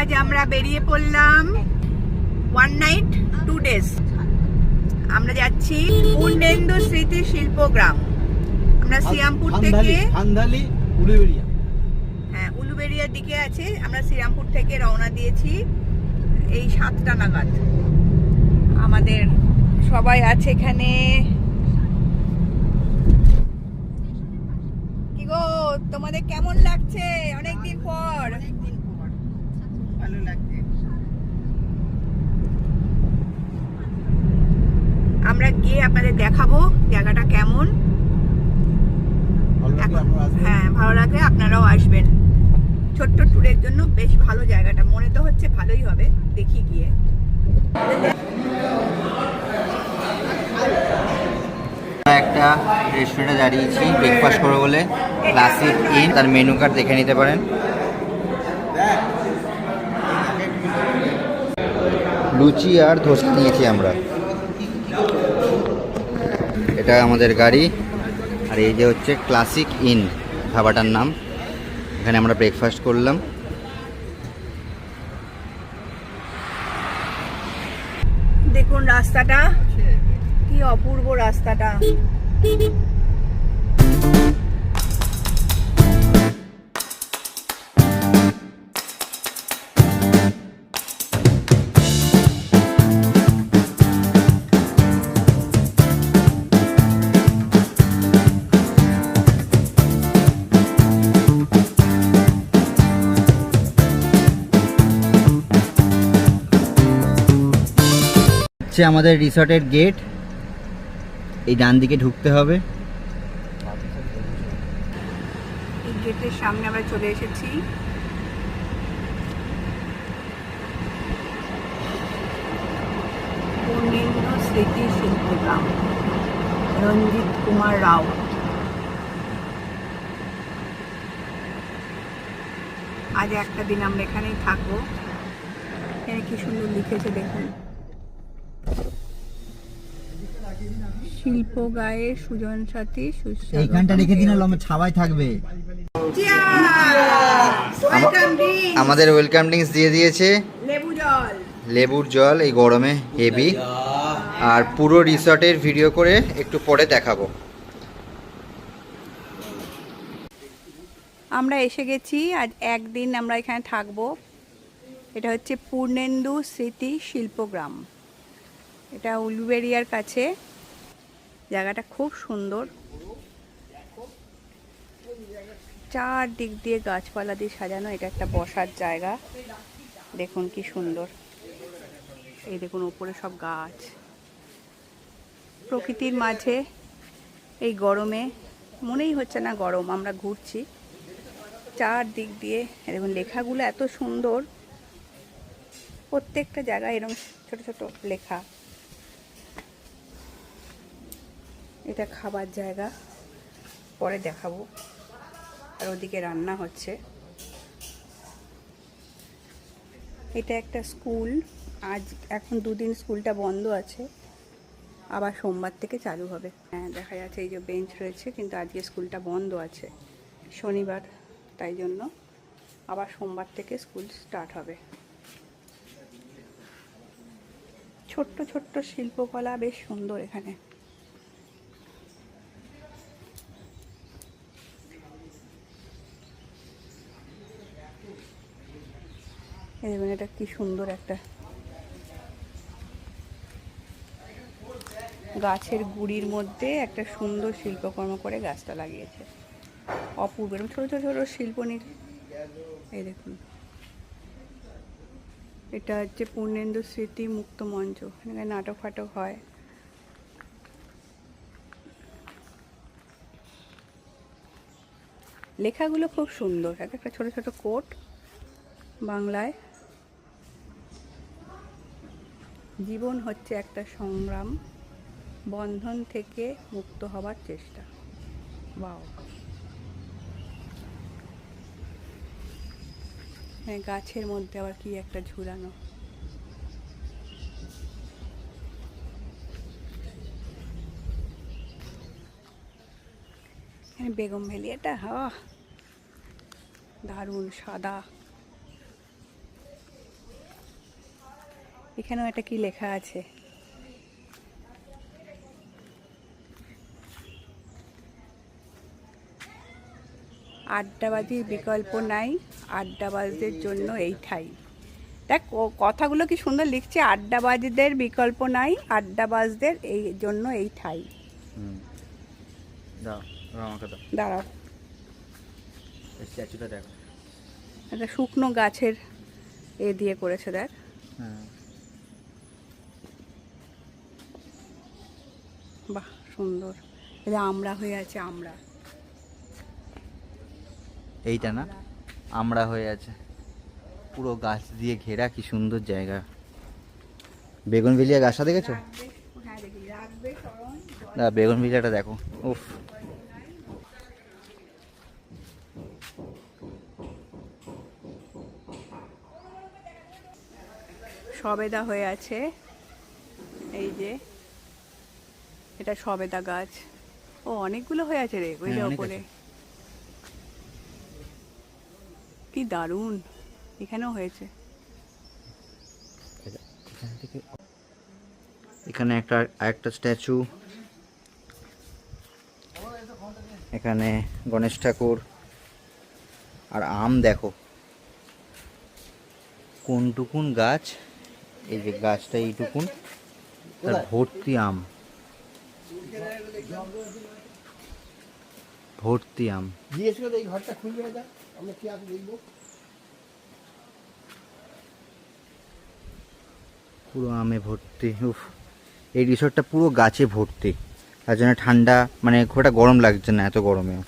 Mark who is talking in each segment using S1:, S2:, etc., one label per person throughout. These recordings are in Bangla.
S1: আজ আমরা বেরিয়ে পড়লাম 1 নাইট 2 ডেজ। আমরা যাচ্ছি পূর্ণেন্দু স্মৃতি শিল্পগ্রাম। আমরা শ্রীরামপুর থেকে
S2: উলুবেড়িয়া,
S1: হ্যাঁ উলুবেড়িয়ার দিকে আছে। আমরা শ্রীরামপুর থেকে রওনা দিয়েছি এই 7টা নাগাদ। আমাদের সবাই আছে এখানে। কি গো, তোমাদের কেমন লাগছে? অনেকদিন পর। ভালো লাগছে। আমরা গিয়ে আপনাদের দেখাবো জায়গাটা কেমন। হ্যাঁ, ভালো লাগলে আপনারাও আসবেন। ছোট্ট ট্যুরের জন্য বেশ ভালো জায়গাটা, মনে তো হচ্ছে ভালোই হবে, দেখি গিয়ে।
S3: একটা রেস্টুরেন্টে দাঁড়িয়েছি ব্রেকফাস্ট করবো বলে, ক্লাসিক ইন। তার মেনু কার্ড দেখে নিতে পারেন। লুচি আর ধোসা নিয়েছি আমরা। এটা আমাদের গাড়ি, আর এই যে হচ্ছে ক্লাসিক ইন ধাবাটার নাম। এখানে আমরা ব্রেকফাস্ট করলাম।
S1: দেখুন রাস্তাটা কি অপূর্ব রাস্তাটা।
S3: হচ্ছে আমাদের রিসর্টের গেট। এই ডান দিকে ঢুকতে হবে।
S1: এই গেটের সামনে আমরা চলে এসেছি। পূর্ণেন্দু স্মৃতি শিল্পগ্রাম, রঞ্জিত কুমার রাও। আজ একটা দিন আমরা এখানেই থাকবো। এখানে কি সুন্দর লিখেছে দেখুন। শিল্প গায়ে সুজন সাথী
S3: এইখানটা রেখে দিন, আমার ছাওয়াই থাকবে। আমাদের ওয়েলকাম ড্রিঙ্কস দিয়ে দিয়েছে, লেবুর জল এই গরমে হেভি। আর পুরো রিসর্টের ভিডিও করে একটু পরে দেখাবো।
S1: আমরা এসে গেছি। আজ একদিন আমরা এখানে থাকবো। এটা হচ্ছে পূর্ণেন্দু স্মৃতি শিল্পগ্রাম। এটা উলুবেড়িয়ার কাছে। জায়গাটা খুব সুন্দর, চারদিক দিয়ে গাছপালা দিয়ে সাজানো। এটা একটা বসার জায়গা, দেখুন কি সুন্দর। এই দেখুন উপরে সব গাছ, প্রকৃতির মাঝে। এই গরমে মনেই হচ্ছে না গরম। আমরা ঘুরছি চারদিক দিয়ে। দেখুন লেখাগুলো এত সুন্দর, প্রত্যেকটা জায়গায় এরকম ছোট ছোট লেখা। এটা খাবার জায়গা, পরে দেখাবো। আর ওদিকে রান্না হচ্ছে। এটা একটা স্কুল। আজ এখন 2 দিন স্কুলটা বন্ধ আছে, আবার সোমবার থেকে চালু হবে। হ্যাঁ, দেখা যাচ্ছে এই যে বেঞ্চ রয়েছে, কিন্তু আজকে স্কুলটা বন্ধ আছে, শনিবার, তাই জন্য আবার সোমবার থেকে স্কুল স্টার্ট হবে। ছোট্ট ছোট্ট শিল্পকলা বেশ সুন্দর এখানে। দেখুন এটা কি সুন্দর একটা গাছের গুড়ির মধ্যে একটা সুন্দর শিল্পকর্ম করে গাছটা লাগিয়েছে। অপূর্ব ছোট ছোট ছোট শিল্প। এই দেখুন, এটা হচ্ছে পূর্ণেন্দু স্মৃতি মুক্ত মঞ্চ। এখানে নাটক ফাটক হয়। লেখাগুলো খুব সুন্দর, একটা ছোট ছোট কোট বাংলায়। জীবন হচ্ছে একটা সংগ্রাম, বন্ধন থেকে মুক্ত হবার চেষ্টা। বাও, হ্যাঁ, গাছের মধ্যে আবার কি একটা ঝুলানো। এখানে বেগম ভ্যালি, এটা দারুণ সাদা। এখানেও একটা কি লেখা আছে, আড্ডাবাজির বিকল্প নাই, আড্ডাবাজদের জন্য এই ঠাই। দেখ কথাগুলো কি সুন্দর লিখছে, আড্ডাবাজদের বিকল্প নাই, আড্ডাবাজদের এই জন্য এই ঠাই।
S3: দাও আমাকে দাও,
S1: দাঁড়াও,
S3: স্ট্যাচুটা দেখো।
S1: একটা শুকনো গাছের এ দিয়ে করেছে দেখ।
S3: হ্যাঁ
S1: বাহ সুন্দর, এটা আমরা হয়ে আছে, আমরা
S3: এইটা না আমরা হয়ে আছে, পুরো গাছ দিয়ে ঘেরা, কি সুন্দর জায়গা। বেগুনভিলিয়া গাছটা দেখেছো?
S1: হ্যাঁ দেখি, রাখবে স্মরণ।
S3: না বেগুনভিলিয়াটা দেখো, উফ।
S1: সবেদা হয়ে আছে, এই যে এটা সবেদা গাছ। ও অনেকগুলো হয়ে আছে রে ওই যে
S3: হ্যাঁ, অনেক
S1: ওপরে,
S3: আছে।
S1: কি দারুণ, এখানেও হয়েছে।
S3: এখানে একটা স্ট্যাচু, এখানে গণেশ ঠাকুর। আর আম দেখো কোনটুকুন গাছ, এই যে গাছটা এইটুকুন, তার ভর্তি আম, ভর্তি আম।
S2: জিজ্ঞেস করে এই ঘরটা খুলবে না, আমরা কি আগে দেখবো।
S3: পুরো আমে ভর্তি, উফ। এই রিসর্টটা পুরো গাছে ভর্তি, তার জন্য ঠান্ডা, মানে খুব একটা গরম লাগছে না এত গরমেও।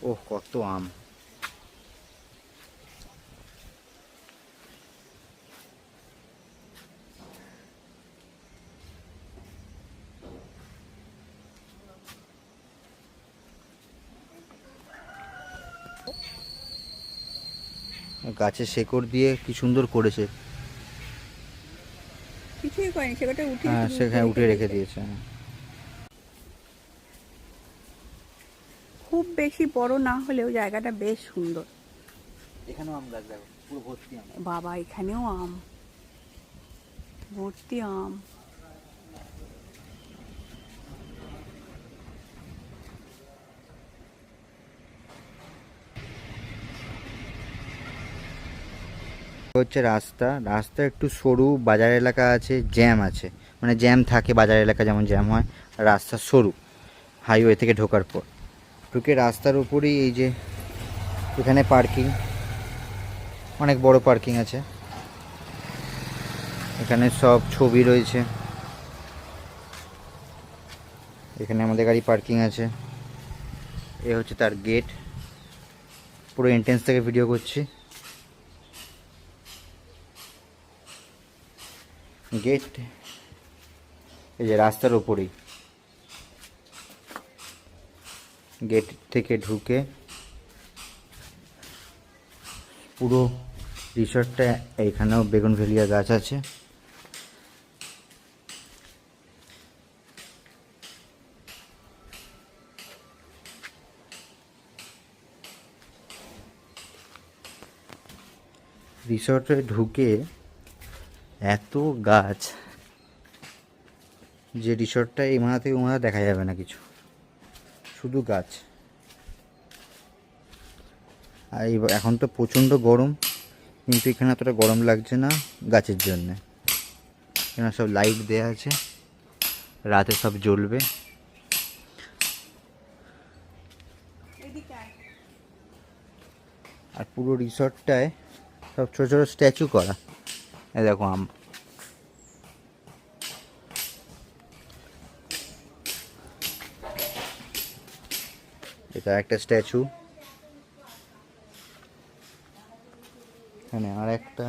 S3: ওহ কত আম। গাছের শেকড় দিয়ে কি সুন্দর করেছে।
S1: কিছুই করেনি, সেটা উঠে
S3: হ্যাঁ
S1: শুধু
S3: সেখানে উঠে রেখে
S1: দিয়েছে।
S3: দিয়েছে।
S1: খুব বেশি বড় না হলেও জায়গাটা বেশ সুন্দর।
S3: এখানেও আম গাছ দেখো, পুরো ভর্তি আম।
S1: বাবা এখানেও আম, ভর্তি আম।
S3: হচ্ছে রাস্তা, রাস্তা একটু সরু, বাজার এলাকা আছে, জ্যাম আছে, মানে জ্যাম থাকে বাজার এলাকা যেমন জ্যাম হয়। রাস্তা সরু হাইওয়ে থেকে ঢোকার পর, ঢুকে রাস্তার উপরেই এই যে এখানে পার্কিং, অনেক বড় পার্কিং আছে। এখানে সব ছবি রয়েছে, এখানে আমাদের গাড়ি পার্কিং আছে। এ হচ্ছে তার গেট, পুরো এন্ট্রেন্স থেকে ভিডিও করছি। গেট এই যে রাস্তার ওপরেই, গেট থেকে ঢুকে পুরো রিসর্টটা, এইখানেও বেগুনভেলিয়া গাছ আছে। রিসর্টে ঢুকে এত গাছ যে রিসর্টটা এই মাথা থেকে ওমাথা দেখা যাবে না কিছু, শুধু গাছ। আর এখন তো প্রচণ্ড গরম, কিন্তু এখানে এতটা গরম লাগছে না গাছের জন্যে। এখানে সব লাইট দেওয়া আছে, রাতে সব জ্বলবে। আর পুরো রিসর্টটায় সব ছোটো ছোটো স্ট্যাচু করা। এই দেখো আম, এটা একটা স্ট্যাচু, এখানে আর একটা।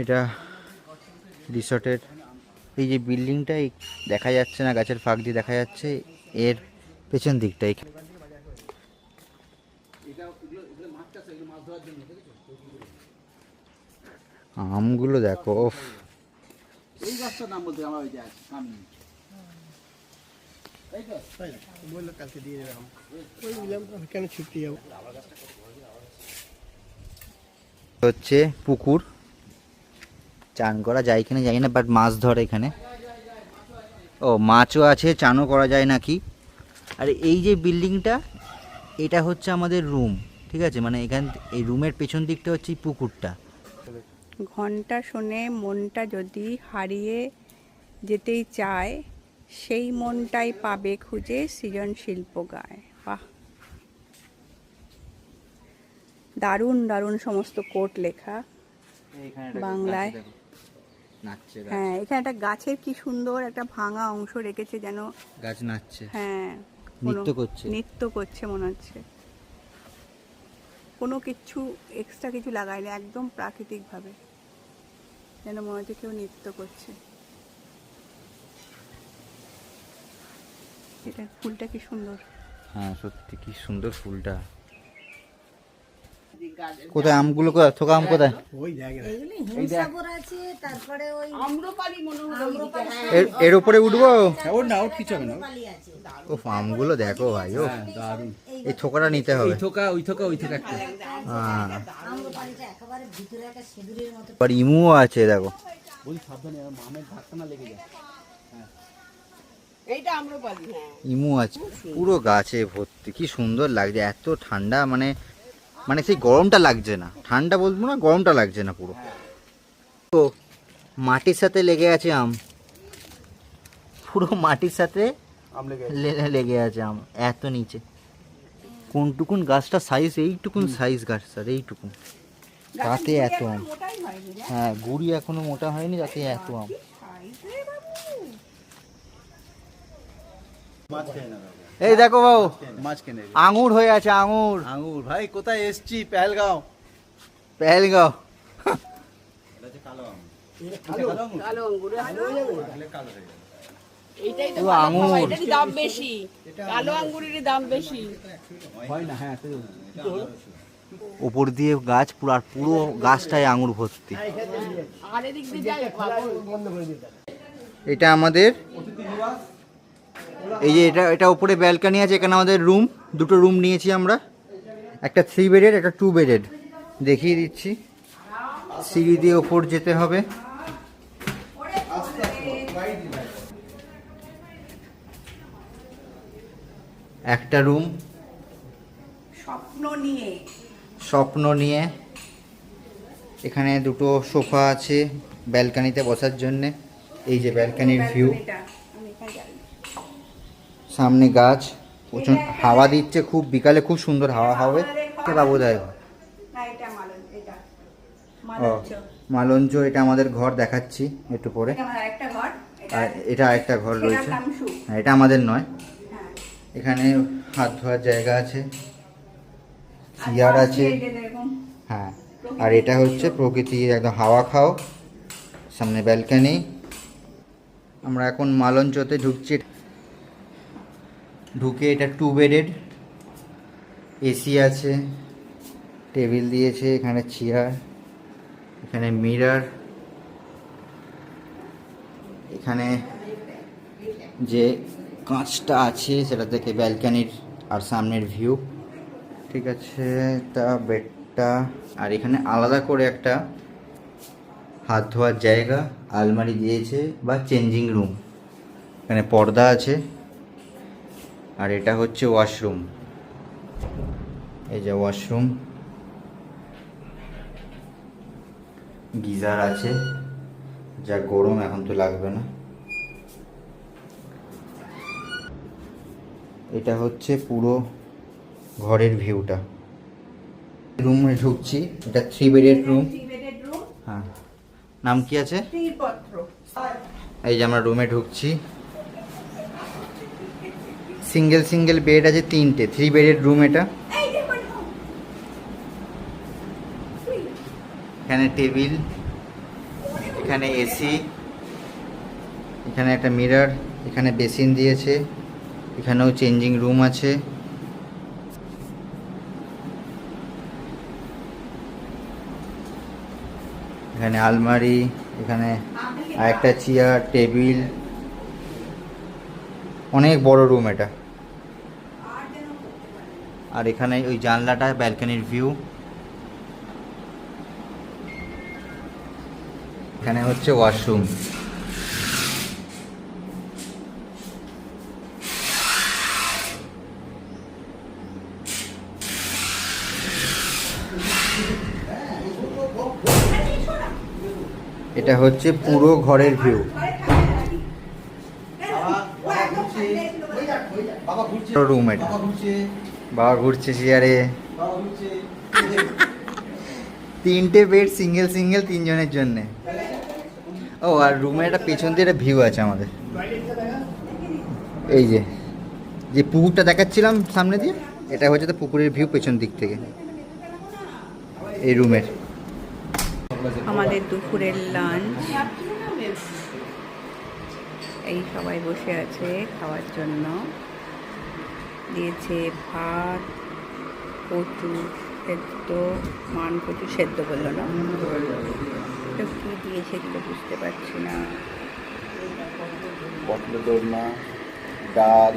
S3: এটা রিসর্টের এই যে বিল্ডিংটা দেখা যাচ্ছে না, গাছের ফাঁক দিয়ে দেখা যাচ্ছে, এর পেছন দিকটাই। আমগুলো দেখো, ওফ।
S2: এই গাছটার নাম বলতে আমার ওই যে কামিনী। তাই না? বললো কালকে দিয়ে দেবে আম। ওই বললাম আমি কেন ছুটতে যাবো।
S3: হচ্ছে পুকুর, চান করা যায় কিনা জানি না, বাট মাছ ধরে এখানে। ও মাছও আছে, চানও করা যায় নাকি। আর এই যে বিল্ডিংটা, এটা হচ্ছে আমাদের রুম, ঠিক আছে? মানে এখান এই রুমের পেছন দিকটা হচ্ছে এই পুকুরটা।
S1: ঘন্টা শুনে মনটা যদি হারিয়ে যেতেই চায়, সেই মনটাই পাবে খুঁজে সৃজনশিল্প গায়। বাহ, দারুণ দারুণ সমস্ত কোট লেখা বাংলায়। হ্যাঁ, এখানে একটা গাছের কি সুন্দর একটা ভাঙা অংশ রেখেছে, যেন
S3: গাছ নাচছে,
S1: হ্যাঁ
S3: নৃত্য করছে।
S1: নৃত্য করছে মনে হচ্ছে। কোনো কিছু এক্সট্রা কিছু লাগায়নি, একদম প্রাকৃতিক ভাবে যেন মনে হচ্ছে কেউ নৃত্য করছে। এটা ফুলটা কি সুন্দর।
S3: হ্যাঁ সত্যি কি সুন্দর ফুলটা। কোথায় আমগুলো, কোথায় থোকা আম কোথায়?
S2: ওই দেখ না।
S4: এগুলি হিমসাগর আছে, তারপরে ওই
S1: আম্রপালি মনে হলো
S3: এর উপরে উঠবো?
S2: ওর না, ওর কিছু হবে না।
S4: পালি আছে।
S3: ও আমগুলো দেখো ভাই, ও এই থোকাটা নিতে হবে।
S2: ওই থোকা একটা।
S3: হ্যাঁ,
S4: আম্রপালিটা একেবারে ভিতরে একটা সিঁদুরের মতো।
S3: আর ইমুও আছে দেখো।
S2: বলি সাবধানে, আমার মামের ধাক্কা না লেগে যায়।
S1: এইটা আম্রপালি। হ্যাঁ,
S3: ইমু আছে পুরো গাছে ভর্তি, কি সুন্দর লাগছে। এত ঠান্ডা, মানে মানে সেই গরমটা লাগছে না, ঠান্ডা বলবো না, গরমটা লাগছে না পুরো। তো মাটির সাথে লেগে আছে আম, পুরো মাটির সাথে
S2: আম লেগে
S3: লেগে আছে আম, এত নিচে। কোনটুকুন গাছটা সাইজ, এইটুকুন সাইজ গাছটার, এইটুকুন, তাতে এত আম।
S1: মোটাই হয়নি রে।
S3: হ্যাঁ, গুড়ি এখনো মোটা হয়নি, তাতে এত আম।
S1: সাইজ রে বাবু।
S2: মাছ খেয়ে না বাবু।
S3: এই দেখো বাবু,
S2: মাছ কেনে
S3: আঙুর হয়ে আছে, আঙুর।
S2: আঙুর ভাই কোথায় এসছি? পেহেলগাঁও।
S3: পেহেলগাঁও।
S1: কালো আঙ্গুর এইটাই তো
S3: পুরো
S1: ভালো
S3: আঙুর।
S1: খাওয়া, এটারই দাম বেশি। কালো আঙ্গুরেরই দাম বেশি।
S2: হয় না, হ্যাঁ
S3: উপর দিয়ে গাছ পুরো, আর পুরো গাছটায় আঙুর ভর্তি।
S1: আর এদিক দিয়ে যাই বাবু।
S2: বন্ধ করে দিতে।
S3: এটা আমাদের, এই যে এটা উপরে ব্যালকনি আছে, এখানে আমাদের রুম, দুটো রুম নিয়েছি আমরা, একটা 3 বেডেড, একটা 2 বেডেড। দেখিয়ে দিচ্ছি, সিঁড়ি দিয়ে ওপর যেতে হবে। একটা রুম স্বপ্ন নিয়ে, এখানে দুটো সোফা আছে ব্যালকনিতে বসার জন্যে। এই যে ব্যালকনির ভিউ, সামনে গাছ, প্রচুর হাওয়া দিচ্ছে, খুব বিকালে খুব সুন্দর হাওয়া হবে। বাবু দেয় ও মালঞ্চ, এটা আমাদের ঘর দেখাচ্ছি একটু পরে। আর এটা আরেকটা ঘর রয়েছে, হ্যাঁ এটা আমাদের নয়। এখানে হাত ধোয়ার জায়গা আছে, চেয়ার আছে, হ্যাঁ। আর এটা হচ্ছে প্রকৃতির একদম হাওয়া খাও, সামনে ব্যালকনি। আমরা এখন মালঞ্চতে ঢুকছি। ঢুকে এটা 2 বেডেড, এসি আছে, টেবিল দিয়েছে, এখানে চেয়ার, এখানে মিরর, এখানে যে কাঁচটা আছে সেটা থেকে ব্যালকনির আর সামনের ভিউ, ঠিক আছে। তা বেডটা, আর এখানে আলাদা করে একটা হাত ধোয়ার জায়গা, আলমারি দিয়েছে বা চেঞ্জিং রুম, এখানে পর্দা আছে। আর এটা হচ্ছে ওয়াশরুম, এই যে ওয়াশরুম, গিজার আছে, যা গরম এখন তো লাগবে না। এটা হচ্ছে পুরো ঘরের ভিউটা। রুমে ঢুকছি, এটা 3 বেডেড রুম। হ্যাঁ, নাম কি আছে? এই যে আমরা রুমে ঢুকছি, সিঙ্গেল বেড আছে 3টে, 3 বেডেড রুম এটা। এখানে টেবিল, এখানে এসি, এখানে একটা মিরর, এখানে বেসিন দিয়েছে, এখানেও চেঞ্জিং রুম আছে। এখানে আলমারি, এখানে আরেকটা চেয়ার, টেবিল, অনেক বড় রুম এটা। আর এখানে ওই জানলাটা ব্যালকনির ভিউ। এখানে হচ্ছে ওয়াশরুম। এটা হচ্ছে পুরো ঘরের ভিউ। রুম এটা। বাবা ঘুরছে চেয়ারে। 3টে বেড সিঙ্গেল সিঙ্গেল 3 জনের জন্য। ও আর রুমের একটা পেছন দিয়ে একটা ভিউ আছে আমাদের। এই যে যে পুকুরটা দেখাচ্ছিলাম সামনে দিয়ে, এটা হচ্ছে তো পুকুরের ভিউ পেছন দিক থেকে এই রুমের।
S1: আমাদের দুপুরের লাঞ্চ, এই সবাই বসে আছে খাওয়ার জন্য। দিয়েছে ভাত, কচু সেদ্ধ, মান কচু সেদ্ধ বললো না, এটা কী দিয়েছে এগুলো বুঝতে পারছি না।
S5: পটল দোরমা, ডাল,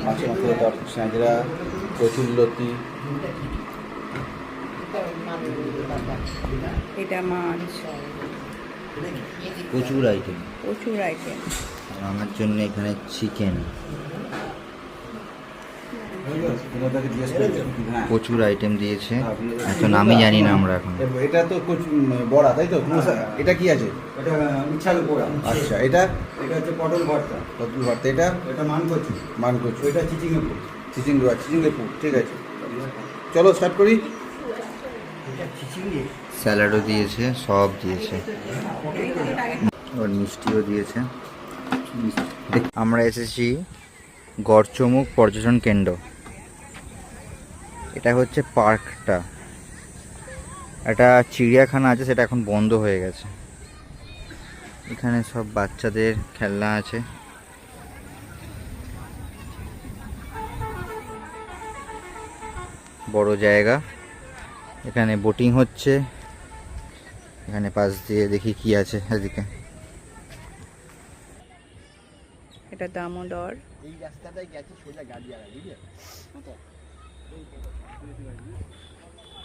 S5: মাছ মাংসের স্যাঁচড়া, কচুরলতি,
S1: এটা মাছ,
S3: প্রচুর আইটেম।
S1: প্রচুর আইটেম।
S3: আমার জন্য এখানে চিকেন, প্রচুর আইটেম দিয়েছে, এত নামই জানি না আমরা এখন।
S5: এটা তো বড়া তাই তো? এটা কি আছে? আচ্ছা, এটা
S2: হচ্ছে পটল ভর্তা।
S5: পটল ভর্তা, এটা
S2: মানকচু।
S5: মানকচু,
S2: এটা চিচিংয়ের পুর।
S5: চিচিংয়ের পুর, ঠিক আছে। চলো স্টার্ট করি।
S3: স্যালাডও দিয়েছে, সব দিয়েছে, আর মিষ্টিও দিয়েছে। আমরা এসেছি গড়চমুখ পর্যটন কেন্দ্র। এটা হচ্ছে পার্কটা, একটা চিড়িয়াখানা আছে, সেটা এখন বন্ধ হয়ে গেছে। এখানে সব বাচ্চাদের খেলনা আছে। বড় জায়গা, এখানে বোটিং হচ্ছে। এখানে পাশ দিয়ে দেখি কি আছে এদিকে।
S1: এটা দামোদর।
S2: এই রাস্তাটায় গেছে সোজা গাড়ি আর বুঝলে?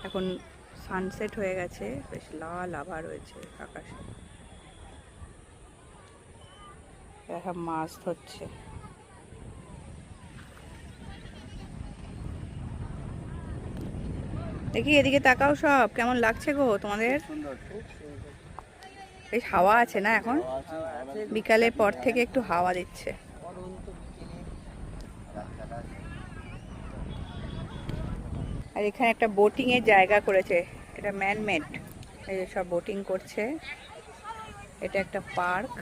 S1: এখন সানসেট হয়ে গেছে, বেশ লাল আভা রয়েছে আকাশে। এরা মাছ ধরছে। দেখি এদিকে তাকাও, সব কেমন লাগছে গো তোমাদের? বেশ হাওয়া আছে না এখন? বিকালের পর থেকে একটু হাওয়া দিচ্ছে। আর এখানে একটা বোটিং এর জায়গা করেছে, এটা ম্যানমেড। এই যে সব বোটিং করছে। এটা একটা পার্ক,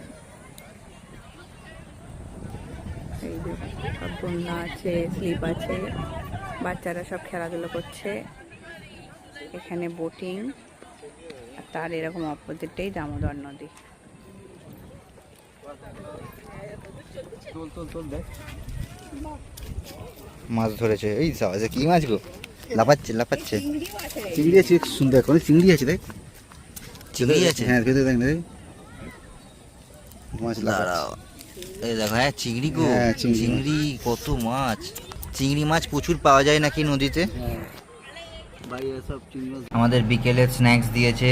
S1: এই যে সব দোলনা আছে, স্লিপ আছে, বাচ্চারা সব খেলাধুলো করছে। এখানে বোটিং, আর তার এরকম অপোজিটেই দামোদর নদী।
S3: মাছ ধরেছে, এই সাবাজে কি মাছ গো, লাফাচ্ছে লাফাচ্ছে।
S5: চিংড়ি আছে, সুন্দর অনেক চিংড়ি আছে, দেখ
S3: চিংড়ি আছে।
S5: হ্যাঁ, ভেতরে দেখ না, মাছ
S3: দাঁড়াও, এই দেখো, হ্যাঁ চিংড়ি গো,
S5: হ্যাঁ, চিংড়ি।
S3: চিংড়ি কত মাছ। চিংড়ি মাছ প্রচুর পাওয়া যায় নাকি নদীতে। আমাদের বিকেলে স্ন্যাক্স দিয়েছে,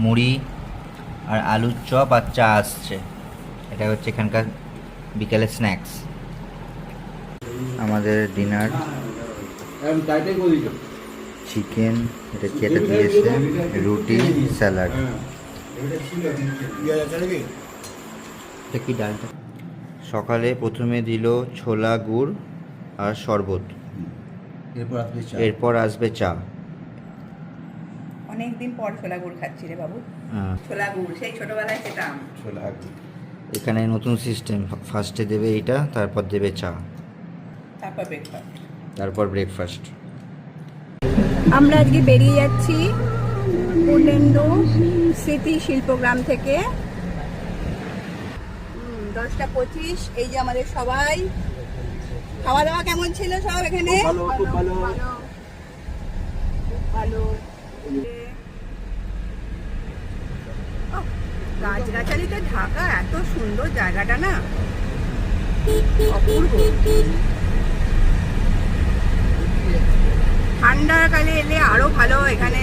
S3: মুড়ি আর আলুর চপ আর চা আসছে। এটা হচ্ছে এখানকার বিকেলের স্ন্যাক্স। আমাদের ডিনার চিকেন, এটা কি এটা দিয়েছে, রুটি, স্যালাড। এটা কি ডালটা? সকালে প্রথমে দিল ছোলা গুড় আর শরবত, এরপর আসবে চা।
S1: অনেকদিন পর ছোলা গুড় খাচ্ছি রে বাবু। ছোলা গুড় সেই ছোটবেলায় খেতাম।
S3: এখানে নতুন সিস্টেম, ফার্স্টে দেবে এইটা, তারপর দেবে চা,
S1: তারপর ব্রেকফাস্ট।
S3: তারপর ব্রেকফাস্ট।
S1: আমরা আজকে বেরিয়ে যাচ্ছি পূর্ণেন্দু স্মৃতি শিল্পগ্রাম থেকে। 10:25। এই যে আমাদের সবাই। খাওয়া দাওয়া কেমন ছিল সব এখানে?
S2: খুব ভালো।
S1: ভালো। গাছগাছালিতে ঢাকা, এত সুন্দর জায়গাটা না। অপূর্ব। ঠান্ডার কালে এলে আরো ভালো, এখানে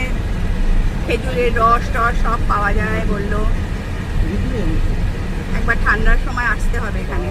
S1: খেজুরের রস টস সব পাওয়া যায় বললো। একবার ঠান্ডার সময় আসতে হবে এখানে।